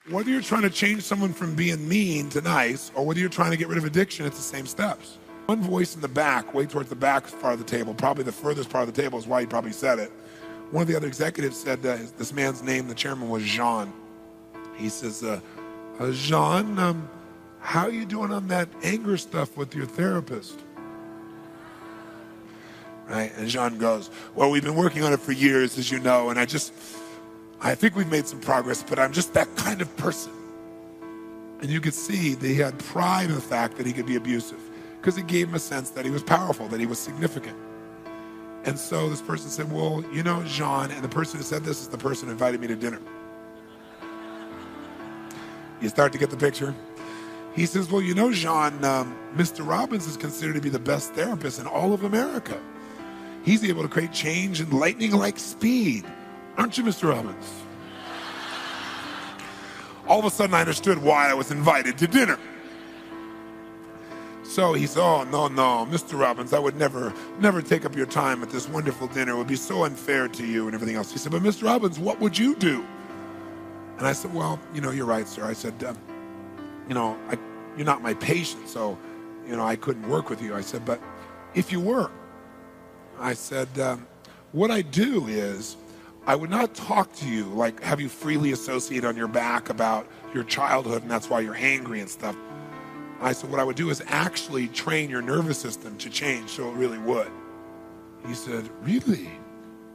Whether you're trying to change someone from being mean to nice, or whether you're trying to get rid of addiction, it's the same steps. One voice in the back, way towards the back part of the table, probably the furthest part of the table is why he probably said it. One of the other executives said that this man's name, the chairman, was Jean. He says, Jean, how are you doing on that anger stuff with your therapist? Right? And Jean goes, well, we've been working on it for years, as you know, and I think we've made some progress, but I'm just that kind of person. And you could see that he had pride in the fact that he could be abusive, because it gave him a sense that he was powerful, that he was significant. And so this person said, well, you know, Jean, and the person who said this is the person who invited me to dinner. You start to get the picture? He says, well, you know, Jean, Mr. Robbins is considered to be the best therapist in all of America. He's able to create change in lightning-like speed. Aren't you, Mr. Robbins? All of a sudden, I understood why I was invited to dinner. So he said, oh, no, Mr. Robbins, I would never take up your time at this wonderful dinner. It would be so unfair to you and everything else. He said, but Mr. Robbins, what would you do? And I said, well, you know, you're right, sir. I said, you know, you're not my patient, so, you know, I couldn't work with you. I said, but if you were, I said, what I do is I would not talk to you, like have you freely associate on your back about your childhood and that's why you're angry and stuff. I said, what I would do is actually train your nervous system to change so it really would. He said, really?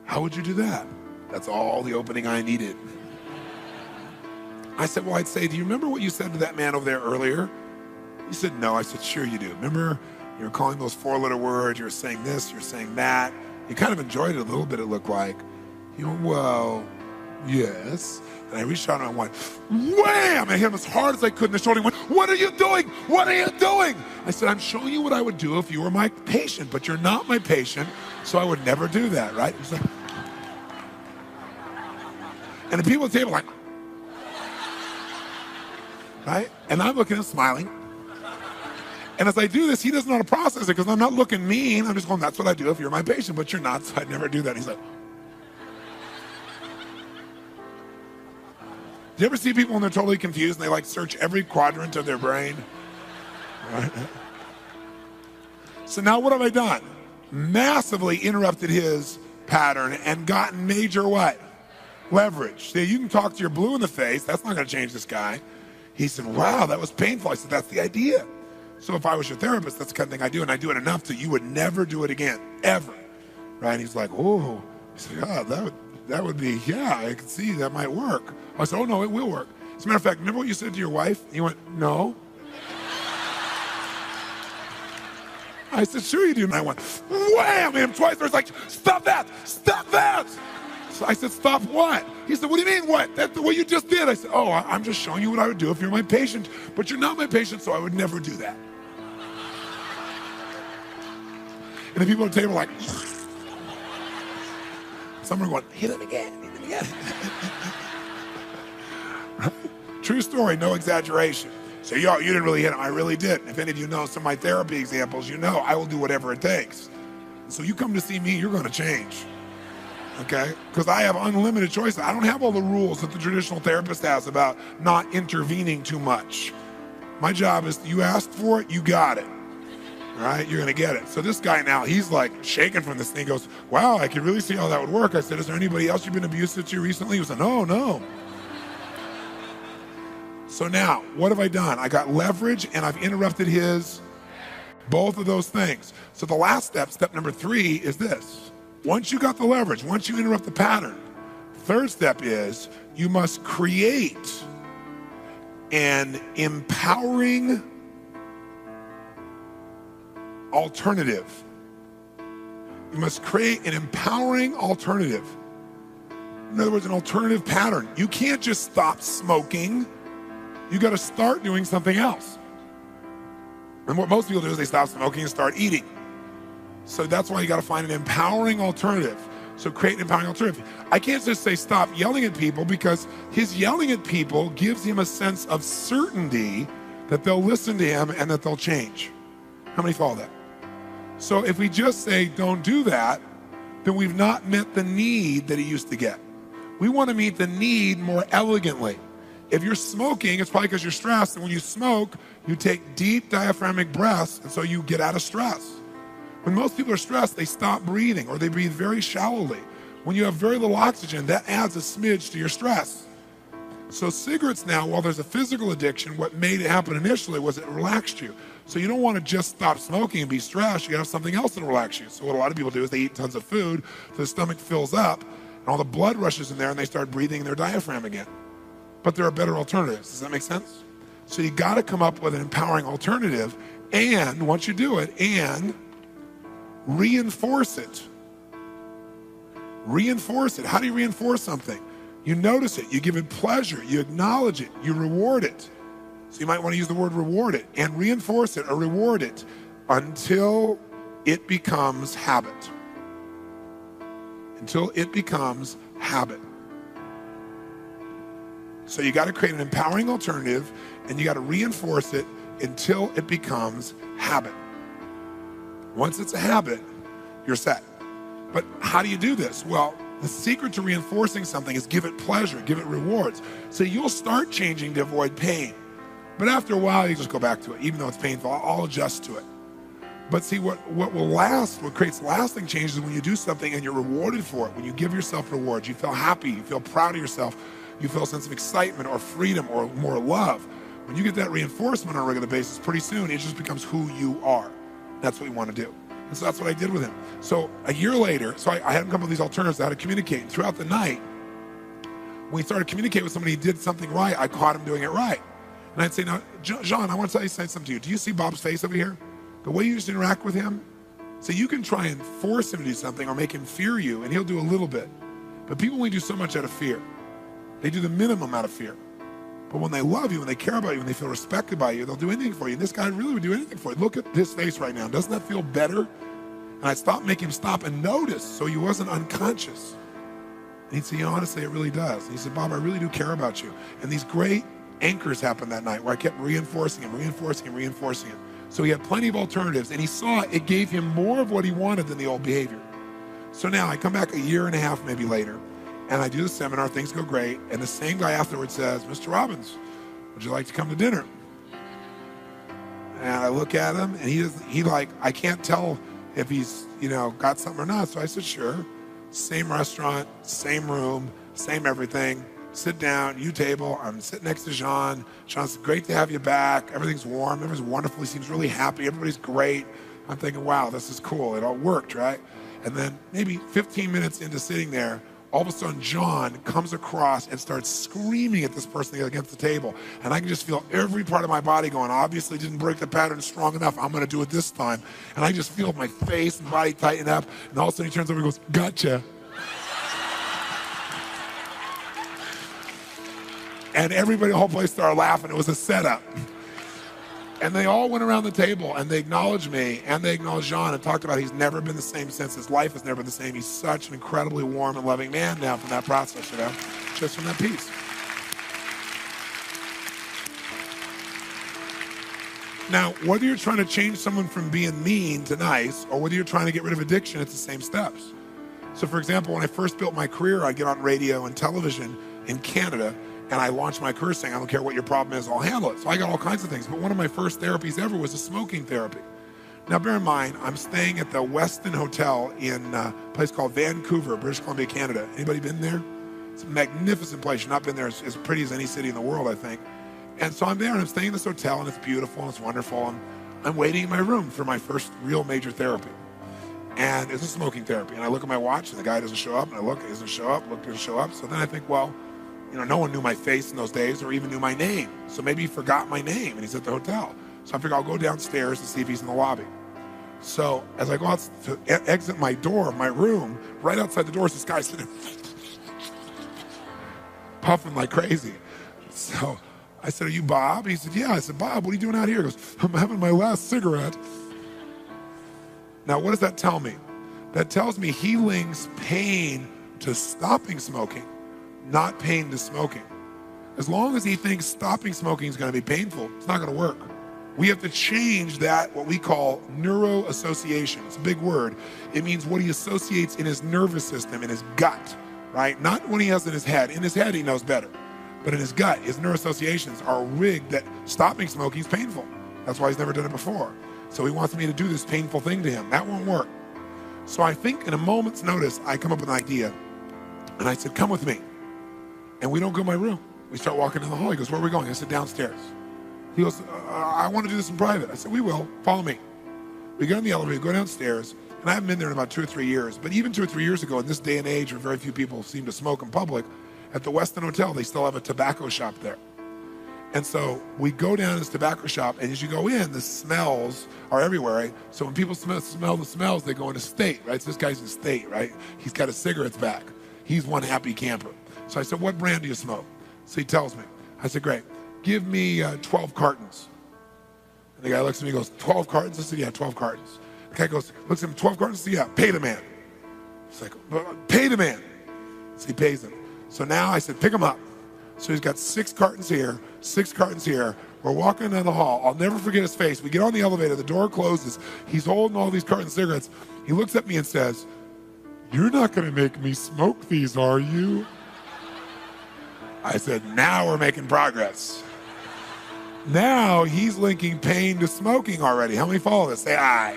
How would you do that? That's all the opening I needed. I said, well, I'd say, do you remember what you said to that man over there earlier? He said, no. I said, sure you do. Remember, you were calling those 4-letter words, you were saying this, you were saying that. You kind of enjoyed it a little bit, it looked like. He went, well, yes. And I reached out and I went, wham! I hit him as hard as I could in the shoulder. He went, what are you doing? What are you doing? I said, I'm showing you what I would do if you were my patient, but you're not my patient, so I would never do that, right? He was like, and the people at the table like, right? And I'm looking at him smiling. And as I do this, he doesn't know how to process it because I'm not looking mean. I'm just going, that's what I do if you're my patient, but you're not, so I'd never do that. He's like, do you ever see people when they're totally confused and they like search every quadrant of their brain? Right? So now what have I done? Massively interrupted his pattern and gotten major what? Leverage. See, you can talk to your blue in the face. That's not going to change this guy. He said, wow, that was painful. I said, that's the idea. So if I was your therapist, that's the kind of thing I do, and I do it enough so you would never do it again, ever. Right? And he's like, oh. He said, yeah, that would be, yeah, I can see that might work. I said, oh, no, it will work. As a matter of fact, remember what you said to your wife? He went, no. I said, sure you do. And I went, wham, hit him twice. I was like, stop that, stop that. So I said, stop what? He said, what do you mean what? That's what you just did. I said, oh, I'm just showing you what I would do if you're my patient, but you're not my patient, so I would never do that. And the people at the table are like, some are going, hit him again, hit him again. True story, no exaggeration. So you didn't really hit him. I really did. If any of you know some of my therapy examples, you know I will do whatever it takes. So you come to see me, you're going to change. Okay? Because I have unlimited choices. I don't have all the rules that the traditional therapist has about not intervening too much. My job is, you asked for it, you got it. All right? You're going to get it. So this guy now, he's like shaking from this thing. He goes, wow, I could really see how that would work. I said, is there anybody else you've been abusive to recently? He said, no. So now, what have I done? I got leverage and I've interrupted both of those things. So the last step number 3 is this. Once you got the leverage, once you interrupt the pattern, third step is you must create an empowering alternative. You must create an empowering alternative. In other words, an alternative pattern. You can't just stop smoking. You got to start doing something else. And what most people do is they stop smoking and start eating. So that's why you got to find an empowering alternative. So create an empowering alternative. I can't just say stop yelling at people, because his yelling at people gives him a sense of certainty that they'll listen to him and that they'll change. How many follow that? So if we just say don't do that, then we've not met the need that he used to get. We want to meet the need more elegantly. If you're smoking, it's probably because you're stressed. And when you smoke, you take deep diaphragmatic breaths, and so you get out of stress. When most people are stressed, they stop breathing or they breathe very shallowly. When you have very little oxygen, that adds a smidge to your stress. So cigarettes now, while there's a physical addiction, what made it happen initially was it relaxed you. So you don't want to just stop smoking and be stressed. You gotta have something else to relax you. So what a lot of people do is they eat tons of food, so the stomach fills up, and all the blood rushes in there, and they start breathing in their diaphragm again. But there are better alternatives. Does that make sense? So you gotta come up with an empowering alternative, and once you do it, and reinforce it. Reinforce it. How do you reinforce something? You notice it, you give it pleasure, you acknowledge it, you reward it. So you might want to use the word reward it, and reinforce it or reward it until it becomes habit. Until it becomes habit. So you got to create an empowering alternative, and you got to reinforce it until it becomes habit. Once it's a habit, you're set. But how do you do this? Well, the secret to reinforcing something is give it pleasure, give it rewards. So you'll start changing to avoid pain. But after a while, you just go back to it. Even though it's painful, I'll adjust to it. But see, what will last, what creates lasting changes is when you do something and you're rewarded for it. When you give yourself rewards, you feel happy, you feel proud of yourself, you feel a sense of excitement or freedom or more love. When you get that reinforcement on a regular basis, pretty soon it just becomes who you are. That's what you want to do. And so that's what I did with him. So a year later, I had him come up with these alternatives to how to communicate. And throughout the night, when he started communicating with somebody who did something right, I caught him doing it right. And I'd say, now, John, I want to say something to you. Do you see Bob's face over here? The way you used to interact with him? So you can try and force him to do something or make him fear you, and he'll do a little bit. But people only do so much out of fear. They do the minimum out of fear. But when they love you, when they care about you, when they feel respected by you, they'll do anything for you. And this guy really would do anything for you. Look at his face right now. Doesn't that feel better? And I'd make him stop and notice so he wasn't unconscious. And he'd say, honestly, it really does. And he said, Bob, I really do care about you. And these great anchors happened that night where I kept reinforcing him. So he had plenty of alternatives, and he saw it gave him more of what he wanted than the old behavior. So now I come back a year and a half maybe later, and I do the seminar, things go great, and the same guy afterwards says, Mr. Robbins, would you like to come to dinner? And I look at him, and I can't tell if he's, got something or not. So I said, sure. Same restaurant, same room, same everything. Sit down, you table. I'm sitting next to Jean. Jean's great to have you back. Everything's warm. Everything's wonderful. He seems really happy. Everybody's great. I'm thinking, wow, this is cool. It all worked, right? And then maybe 15 minutes into sitting there, all of a sudden John comes across and starts screaming at this person against the table. And I can just feel every part of my body going, obviously didn't break the pattern strong enough. I'm going to do it this time. And I just feel my face and body tighten up. And all of a sudden he turns over and goes, gotcha. And everybody, the whole place started laughing. It was a setup. And they all went around the table and they acknowledged me and they acknowledged Jean and talked about he's never been the same since. His life has never been the same. He's such an incredibly warm and loving man now from that process, just from that piece. Now, whether you're trying to change someone from being mean to nice or whether you're trying to get rid of addiction, it's the same steps. So for example, when I first built my career, I'd get on radio and television in Canada, and I launched my career saying, I don't care what your problem is, I'll handle it. So I got all kinds of things. But one of my first therapies ever was a smoking therapy. Now, bear in mind, I'm staying at the Westin Hotel in a place called Vancouver, British Columbia, Canada. Anybody been there? It's a magnificent place. You've not been there. It's as pretty as any city in the world, I think. And so I'm there, and I'm staying in this hotel, and it's beautiful, and it's wonderful. And I'm waiting in my room for my first real major therapy. And it's a smoking therapy. And I look at my watch, and the guy doesn't show up. And I look, he doesn't show up, doesn't show up. So then I think, well, no one knew my face in those days or even knew my name. So maybe he forgot my name and he's at the hotel. So I figure I'll go downstairs to see if he's in the lobby. So as I go out to exit my door, my room, right outside the door is this guy sitting puffing like crazy. So I said, are you Bob? He said, yeah. I said, Bob, what are you doing out here? He goes, I'm having my last cigarette. Now, what does that tell me? That tells me he links pain to stopping smoking, not pain to smoking. As long as he thinks stopping smoking is going to be painful, it's not going to work. We have to change that, what we call neuroassociation. It's a big word. It means what he associates in his nervous system, in his gut, right? Not what he has in his head. In his head, he knows better. But in his gut, his neuroassociations are rigged that stopping smoking is painful. That's why he's never done it before. So he wants me to do this painful thing to him. That won't work. So I think in a moment's notice, I come up with an idea. And I said, come with me. And we don't go to my room. We start walking in the hall. He goes, where are we going? I said, downstairs. He goes, I want to do this in private. I said, we will. Follow me. We get on the elevator, go downstairs. And I haven't been there in about 2 or 3 years. But even 2 or 3 years ago, in this day and age where very few people seem to smoke in public, at the Westin Hotel, they still have a tobacco shop there. And so we go down to this tobacco shop, and as you go in, the smells are everywhere, right? So when people smell the smells, they go into state, right? So this guy's in state, right? He's got his cigarettes back. He's one happy camper. So I said, what brand do you smoke? So he tells me. I said, great. Give me 12 cartons. And the guy looks at me and goes, 12 cartons? I said, yeah, 12 cartons. The guy goes, looks at him, 12 cartons? I said, yeah, pay the man. He's like, pay the man. So he pays him. So now I said, pick him up. So he's got 6 cartons here, 6 cartons here. We're walking down the hall. I'll never forget his face. We get on the elevator. The door closes. He's holding all these cartons of cigarettes. He looks at me and says, you're not going to make me smoke these, are you? I said, now we're making progress. Now he's linking pain to smoking already. How many follow this? Say aye.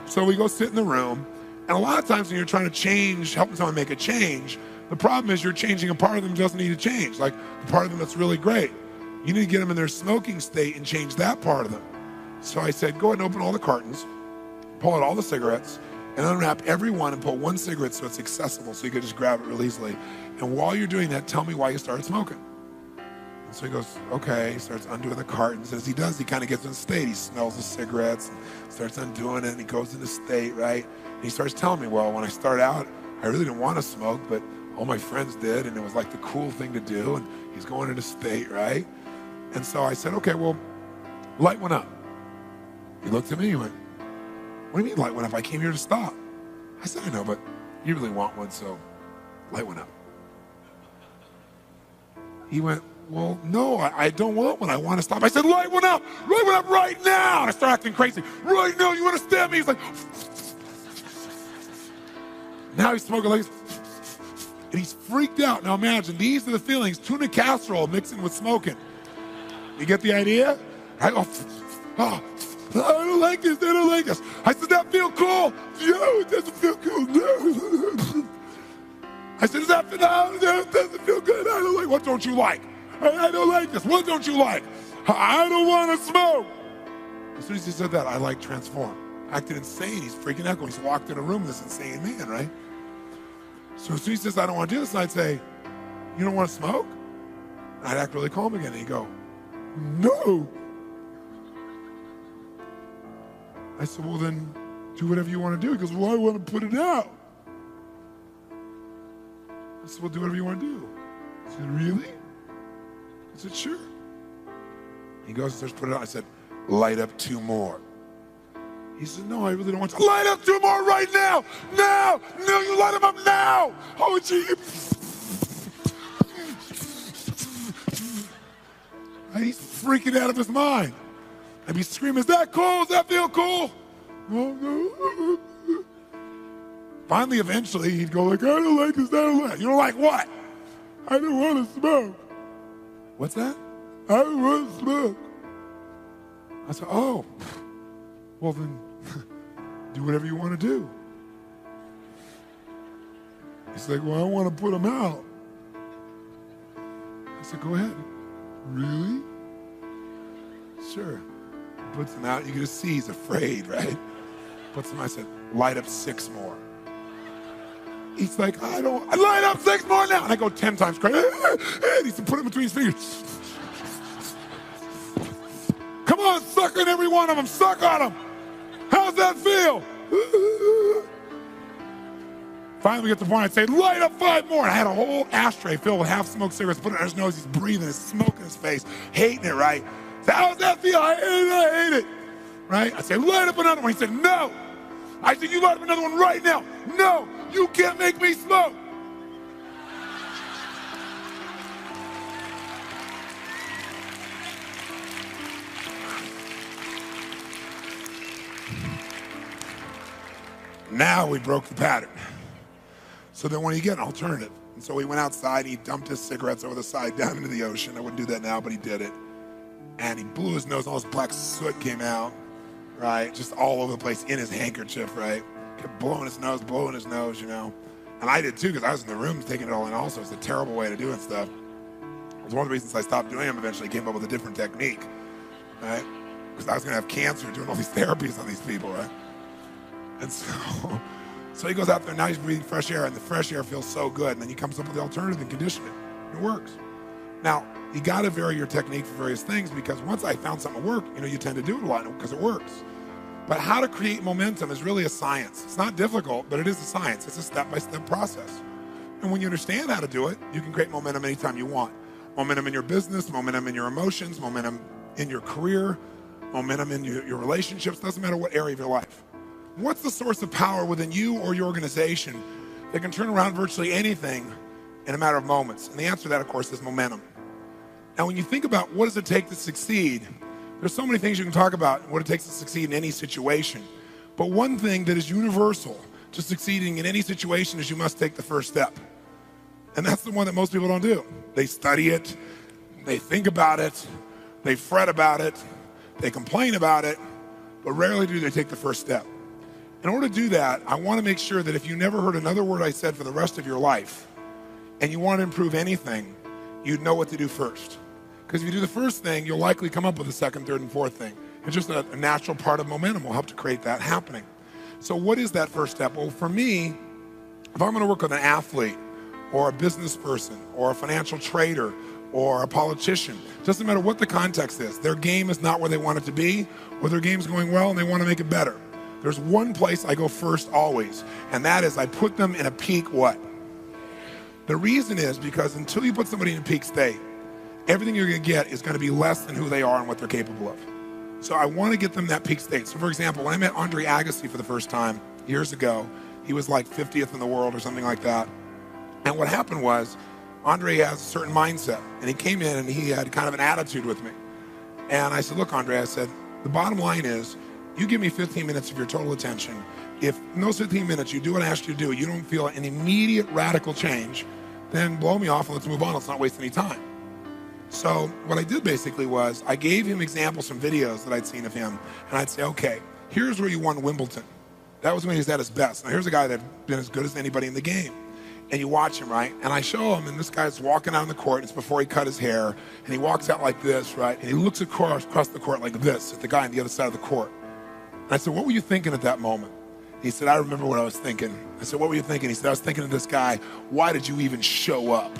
So we go sit in the room. And a lot of times when you're trying to change, helping someone make a change, the problem is you're changing a part of them that doesn't need to change, like the part of them that's really great. You need to get them in their smoking state and change that part of them. So I said, go ahead and open all the cartons, pull out all the cigarettes, and unwrap every one and put one cigarette so it's accessible so you can just grab it real easily. And while you're doing that, tell me why you started smoking. And so he goes, okay. He starts undoing the cartons. As he does, he kind of gets in a state. He smells the cigarettes and starts undoing it, and he goes into state, right? And he starts telling me, well, when I started out, I really didn't want to smoke, but all my friends did, and it was like the cool thing to do, and he's going into state, right? And so I said, okay, well, light one up. He looked at me, he went, what do you mean light one up? I came here to stop. I said, I know, but you really want one, so light one up. He went, well, no, I don't want one. I want to stop. I said, light one up right now. And I started acting crazy. Right now, you understand me? He's like, now he's smoking like, and he's freaked out. Now imagine, these are the feelings, tuna casserole mixing with smoking. You get the idea? I don't like this, I don't like this. I said, that feel cool? No, it doesn't feel cool, no. I said, does that feel, no, it doesn't feel good. I don't like, what don't you like? I don't like this, what don't you like? I don't want to smoke. As soon as he said that, I like transformed. Acted insane, he's freaking out. He's walked in a room with this insane man, right? So as soon as he says, I don't want to do this, I'd say, you don't want to smoke? And I'd act really calm again, and he'd go, no. I said, well then, do whatever you want to do. He goes, well, I want to put it out. I said, well, do whatever you want to do. I said, really? I said, sure. He goes and starts putting it out. I said, light up 2 more. He said, no, I really don't want to. Light up 2 more right now! Now! No, you light them up now! Oh, gee. He's freaking out of his mind. And he's screaming, is that cool? Does that feel cool? Oh, no. Finally, eventually, he'd go like, I don't like this, I don't like. You don't like what? I don't want to smoke. What's that? I don't want to smoke. I said, oh, well then, do whatever you want to do. He's like, well, I want to put them out. I said, go ahead. Really? Sure. He puts them out. You can just see he's afraid, right? Puts them out. I said, light up 6 more. He's like, I light up 6 more now. And I go 10 times crazy. And he said, put them between his fingers. Come on, suck on every one of them. Suck on them. How's that feel? Finally, we get to the point, I'd say, light up 5 more. And I had a whole ashtray filled with half-smoked cigarettes, put it on his nose. He's breathing, there's smoke in his face, hating it, right? So how's that feel? I hate it, right? I say, light up another one. He said, no. I said, you light up another one right now. No, you can't make me smoke. Now we broke the pattern. So then when you get an alternative, And so he went outside, he dumped his cigarettes over the side down into the ocean. I wouldn't do that now, but he did it. And he blew his nose, all this black soot came out, right? Just all over the place in his handkerchief, right? Kept blowing his nose, you know. And I did too, because I was in the room taking it all in also. It's a terrible way to do it stuff. It was one of the reasons I stopped doing them eventually, came up with a different technique, right? Because I was gonna have cancer doing all these therapies on these people, right? And so he goes out there, now he's breathing fresh air, and the fresh air feels so good, and then he comes up with the alternative and condition it. It works. Now, you gotta vary your technique for various things, because once I found something to work, you know, you tend to do it a lot because it works. But how to create momentum is really a science. It's not difficult, but it is a science. It's a step-by-step process. And when you understand how to do it, you can create momentum anytime you want. Momentum in your business, momentum in your emotions, momentum in your career, momentum in your relationships, doesn't matter what area of your life. What's the source of power within you or your organization that can turn around virtually anything in a matter of moments? And the answer to that, of course, is momentum. Now, when you think about what does it take to succeed, there's so many things you can talk about what it takes to succeed in any situation. But one thing that is universal to succeeding in any situation is you must take the first step. And that's the one that most people don't do. They study it, they think about it, they fret about it, they complain about it, but rarely do they take the first step. In order to do that, I want to make sure that if you never heard another word I said for the rest of your life, and you want to improve anything, you'd know what to do first. Because if you do the first thing, you'll likely come up with the second, third, and fourth thing. It's just a natural part of momentum will help to create that happening. So what is that first step? Well, for me, if I'm going to work with an athlete or a business person or a financial trader or a politician, doesn't matter what the context is, their game is not where they want it to be, or their game's going well and they want to make it better. There's one place I go first always, and that is I put them in a peak what? The reason is because until you put somebody in a peak state, everything you're going to get is going to be less than who they are and what they're capable of. So I want to get them that peak state. So for example, when I met Andre Agassi for the first time years ago, he was like 50th in the world or something like that. And what happened was, Andre has a certain mindset, and he came in and he had kind of an attitude with me. And I said, look, Andre, I said, the bottom line is, you give me 15 minutes of your total attention. If in those 15 minutes you do what I asked you to do, you don't feel an immediate radical change, then blow me off and let's move on. Let's not waste any time. So what I did basically was I gave him examples from videos that I'd seen of him, and I'd say, okay, here's where you won Wimbledon. That was when he was at his best. Now here's a guy that's been as good as anybody in the game. And you watch him, right? And I show him, and this guy's walking out on the court. It's before he cut his hair, and he walks out like this, right? And he looks across the court like this at the guy on the other side of the court. And I said, what were you thinking at that moment? He said, I remember what I was thinking. I said, what were you thinking? He said, I was thinking of this guy. Why did you even show up?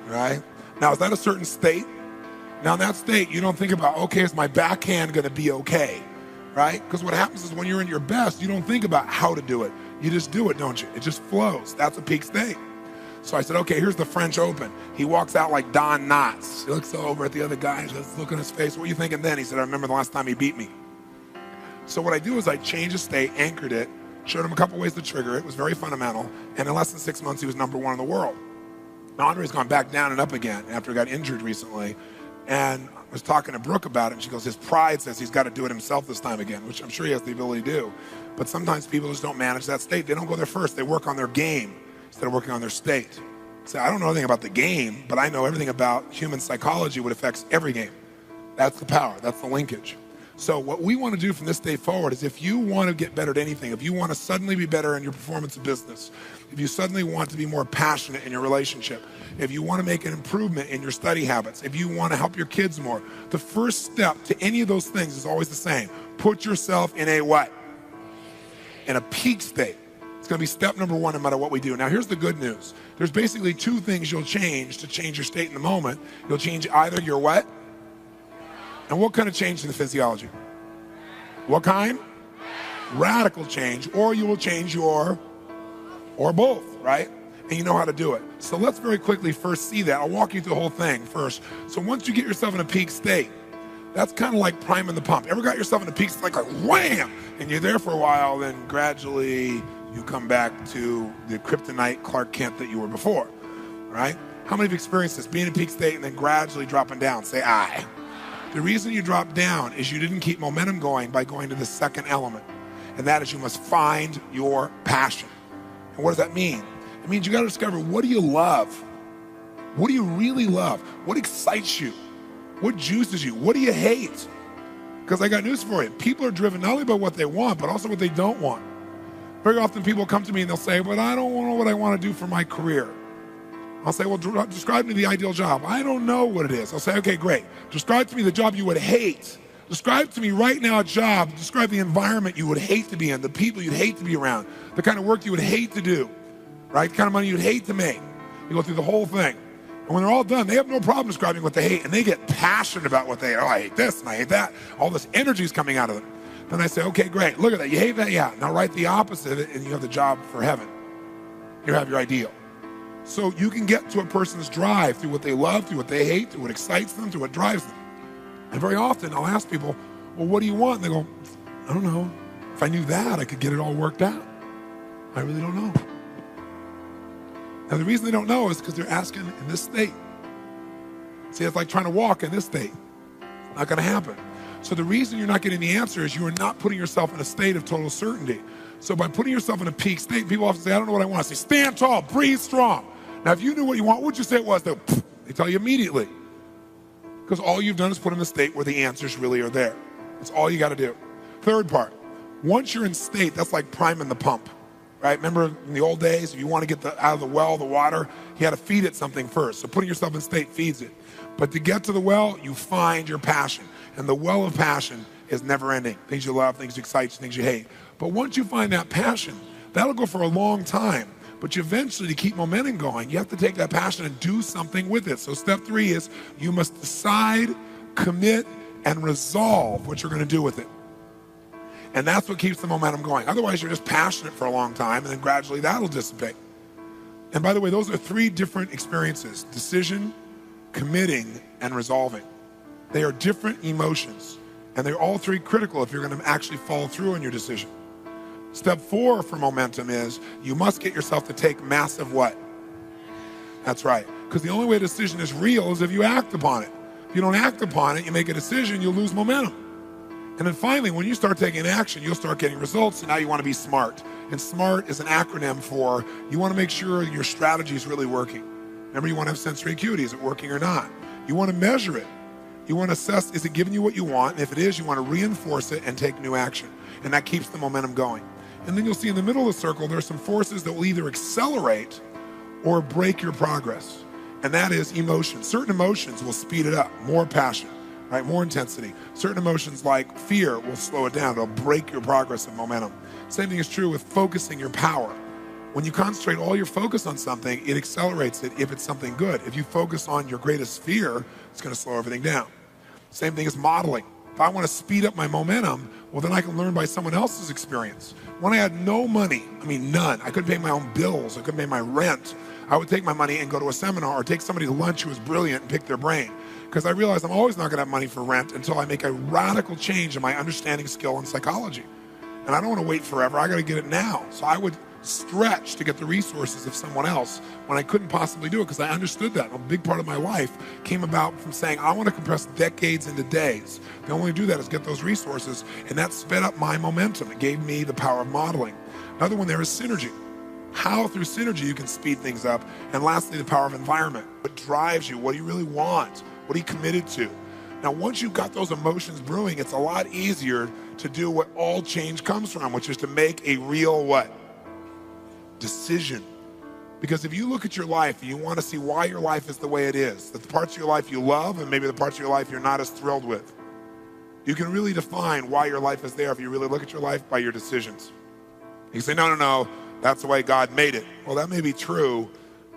Right? Now, is that a certain state? Now, in that state, you don't think about, okay, is my backhand going to be okay? Right? Because what happens is when you're in your best, you don't think about how to do it. You just do it, don't you? It just flows. That's a peak state. So I said, okay, here's the French Open. He walks out like Don Knotts. He looks over at the other guy and says, look at his face. What are you thinking then? He said, I remember the last time he beat me. So what I do is I changed the state, anchored it, showed him a couple ways to trigger it. It was very fundamental. And in less than 6 months, he was #1 in the world. Now, Andre's gone back down and up again after he got injured recently. And I was talking to Brooke about it, and she goes, his pride says he's got to do it himself this time again, which I'm sure he has the ability to do. But sometimes people just don't manage that state. They don't go there first. They work on their game instead of working on their state. So I don't know anything about the game, but I know everything about human psychology, what affects every game. That's the power. That's the linkage. So what we want to do from this day forward is if you want to get better at anything, if you want to suddenly be better in your performance of business, if you suddenly want to be more passionate in your relationship, if you want to make an improvement in your study habits, if you want to help your kids more, the first step to any of those things is always the same. Put yourself in a what? In a peak state. It's going to be step number one no matter what we do. Now, here's the good news. There's basically two things you'll change to change your state in the moment. You'll change either your what? And what kind of change in the physiology? What kind? Radical change. Or you will change your, or both, right? And you know how to do it. So let's very quickly first see that. I'll walk you through the whole thing first. So once you get yourself in a peak state, that's kind of like priming the pump. Ever got yourself in a peak state, like wham, and you're there for a while, then gradually you come back to the kryptonite Clark Kent that you were before, right? How many of you experienced this? Being in a peak state and then gradually dropping down. Say aye. The reason you drop down is you didn't keep momentum going by going to the second element, and that is you must find your passion. And what does that mean? It means you got to discover, what do you love? What do you really love? What excites you? What juices you? What do you hate? Because I got news for you. People are driven not only by what they want, but also what they don't want. Very often people come to me and they'll say, but I don't know what I want to do for my career. I'll say, well, describe to me the ideal job. I don't know what it is. I'll say, okay, great. Describe to me the job you would hate. Describe to me right now a job. Describe the environment you would hate to be in, the people you'd hate to be around, the kind of work you would hate to do, right? The kind of money you'd hate to make. You go through the whole thing. And when they're all done, they have no problem describing what they hate, and they get passionate about what they hate. Oh, I hate this and I hate that. All this energy is coming out of them. Then I say, okay, great. Look at that. You hate that? Yeah. Now write the opposite of it, and you have the job for heaven. You have your ideal. So you can get to a person's drive through what they love, through what they hate, through what excites them, through what drives them. And very often I'll ask people, well, what do you want? And they go, I don't know. If I knew that, I could get it all worked out. I really don't know. Now the reason they don't know is because they're asking in this state. See, it's like trying to walk in this state. It's not going to happen. So the reason you're not getting the answer is you are not putting yourself in a state of total certainty. So by putting yourself in a peak state, people often say, I don't know what I want. I say, stand tall, breathe strong. Now, if you knew what you want, what would you say it was? They tell you immediately. Because all you've done is put in a state where the answers really are there. That's all you got to do. Third part, once you're in state, that's like priming the pump, right? Remember in the old days, if you want to get out of the well, the water, you had to feed it something first. So putting yourself in state feeds it. But to get to the well, you find your passion. And the well of passion is never ending. Things you love, things you excite you, things you hate. But once you find that passion, that'll go for a long time. But you eventually, to keep momentum going, you have to take that passion and do something with it. So step 3 is you must decide, commit, and resolve what you're going to do with it. And that's what keeps the momentum going. Otherwise, you're just passionate for a long time, and then gradually that'll dissipate. And by the way, those are 3 different experiences: decision, committing, and resolving. They are different emotions, and they're all 3 critical if you're going to actually follow through on your decision. Step 4 for momentum is you must get yourself to take massive what? That's right. Because the only way a decision is real is if you act upon it. If you don't act upon it, you make a decision, you'll lose momentum. And then finally, when you start taking action, you'll start getting results, and now you want to be SMART. And SMART is an acronym for you want to make sure your strategy is really working. Remember, you want to have sensory acuity. Is it working or not? You want to measure it. You want to assess, is it giving you what you want? And if it is, you want to reinforce it and take new action. And that keeps the momentum going. And then you'll see in the middle of the circle, there are some forces that will either accelerate or break your progress. And that is emotion. Certain emotions will speed it up, more passion, right? More intensity. Certain emotions like fear will slow it down. It'll break your progress and momentum. Same thing is true with focusing your power. When you concentrate all your focus on something, it accelerates it if it's something good. If you focus on your greatest fear, it's going to slow everything down. Same thing as modeling. If I want to speed up my momentum, well, then I can learn by someone else's experience. When I had no money, I mean none, I couldn't pay my own bills, I couldn't pay my rent, I would take my money and go to a seminar or take somebody to lunch who was brilliant and pick their brain. Because I realized I'm always not going to have money for rent until I make a radical change in my understanding, skill, and psychology. And I don't want to wait forever, I got to get it now. So I would stretch to get the resources of someone else when I couldn't possibly do it, because I understood that. A big part of my life came about from saying, I want to compress decades into days. The only way to do that is get those resources, and that sped up my momentum. It gave me the power of modeling. Another one there is synergy. How through synergy you can speed things up. And lastly, the power of environment. What drives you? What do you really want? What are you committed to? Now, once you've got those emotions brewing, it's a lot easier to do what all change comes from, which is to make a real what? Decision. Because if you look at your life and you want to see why your life is the way it is, that the parts of your life you love and maybe the parts of your life you're not as thrilled with, you can really define why your life is there if you really look at your life by your decisions. You say, no, that's the way God made it. Well, that may be true,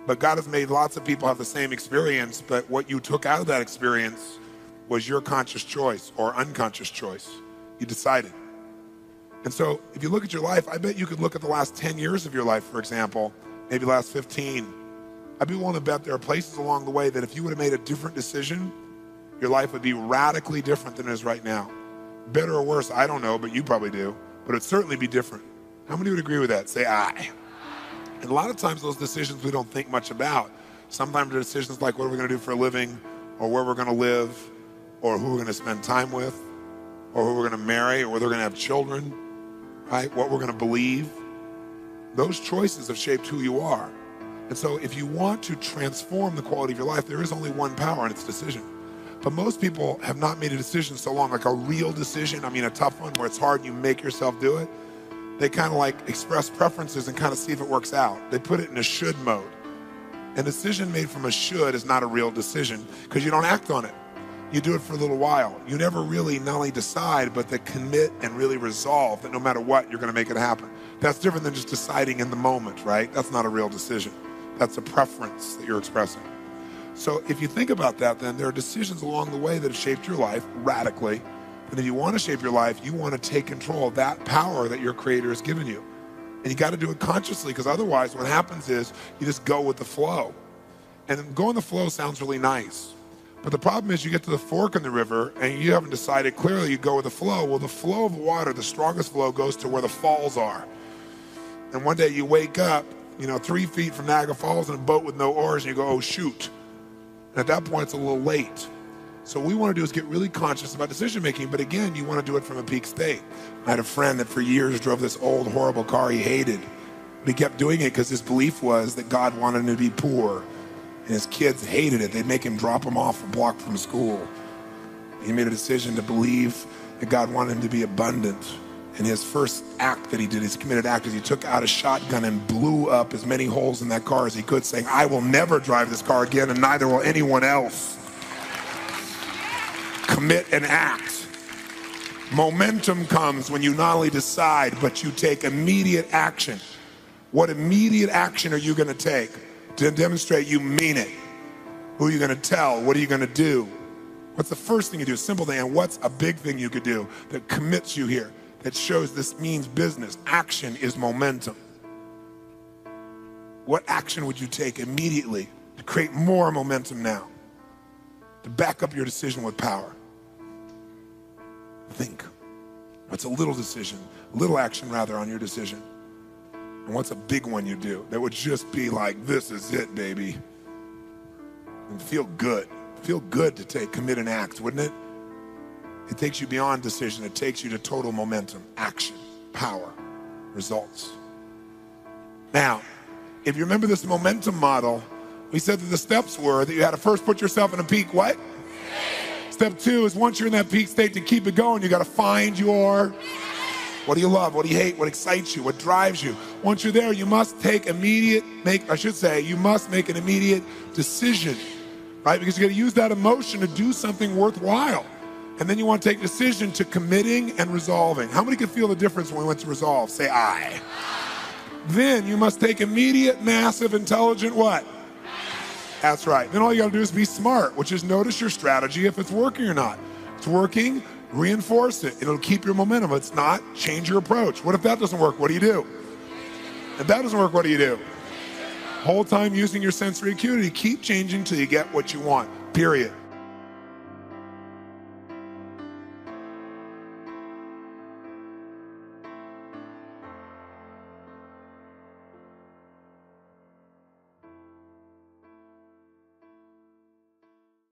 but God has made lots of people have the same experience, but what you took out of that experience was your conscious choice or unconscious choice. You decided. And so if you look at your life, I bet you could look at the last 10 years of your life, for example, maybe the last 15. I'd be willing to bet there are places along the way that if you would have made a different decision, your life would be radically different than it is right now. Better or worse, I don't know, but you probably do. But it'd certainly be different. How many would agree with that? Say aye. And a lot of times those decisions we don't think much about. Sometimes they're decisions like what are we going to do for a living, or where we're going to live, or who we're going to spend time with, or who we're going to marry, or whether we're going to have children, right? What we're going to believe. Those choices have shaped who you are. And so if you want to transform the quality of your life, there is only one power, and it's decision. But most people have not made a decision so long, like a real decision, I mean a tough one where it's hard and you make yourself do it. They kind of like express preferences and kind of see if it works out. They put it in a should mode. A decision made from a should is not a real decision because you don't act on it. You do it for a little while. You never really not only decide, but to commit and really resolve that no matter what, you're going to make it happen. That's different than just deciding in the moment, right? That's not a real decision. That's a preference that you're expressing. So if you think about that, then there are decisions along the way that have shaped your life radically. And if you want to shape your life, you want to take control of that power that your Creator has given you. And you got to do it consciously, because otherwise what happens is you just go with the flow. And going the flow sounds really nice. But the problem is you get to the fork in the river and you haven't decided clearly, you go with the flow. Well, the flow of water, the strongest flow, goes to where the falls are. And one day you wake up, 3 feet from Niagara Falls in a boat with no oars, and you go, oh, shoot. And at that point, it's a little late. So what we want to do is get really conscious about decision making, but again, you want to do it from a peak state. I had a friend that for years drove this old, horrible car he hated. But he kept doing it because his belief was that God wanted him to be poor. And his kids hated it. They'd make him drop him off a block from school. He made a decision to believe that God wanted him to be abundant. And his first act that he did, his committed act, is he took out a shotgun and blew up as many holes in that car as he could, saying, I will never drive this car again, and neither will anyone else. Commit and act. Momentum comes when you not only decide, but you take immediate action. What immediate action are you going to take to demonstrate you mean it? Who are you going to tell? What are you going to do? What's the first thing you do? Simple thing. And what's a big thing you could do that commits you here, that shows this means business? Action is momentum. What action would you take immediately to create more momentum now? To back up your decision with power? Think. What's a little decision, little action rather, on your decision? And what's a big one you do that would just be like, this is it, baby? And feel good. Feel good to take, commit and act, wouldn't it? It takes you beyond decision. It takes you to total momentum, action, power, results. Now, if you remember this momentum model, we said that the steps were that you had to first put yourself in a peak, what? Step 2 is once you're in that peak state, to keep it going, you got to find your, what do you love? What do you hate? What excites you? What drives you? Once you're there, you must you must make an immediate decision, right? Because you got to use that emotion to do something worthwhile. And then you want to take decision to committing and resolving. How many can feel the difference when we went to resolve? Say I. Then you must take immediate, massive, intelligent what? That's right. Then all you got to do is be smart, which is notice your strategy if it's working or not. If it's working, reinforce it. It'll keep your momentum. If it's not, change your approach. What if that doesn't work? What do you do? If that doesn't work, what do you do? Whole time using your sensory acuity. Keep changing till you get what you want, period.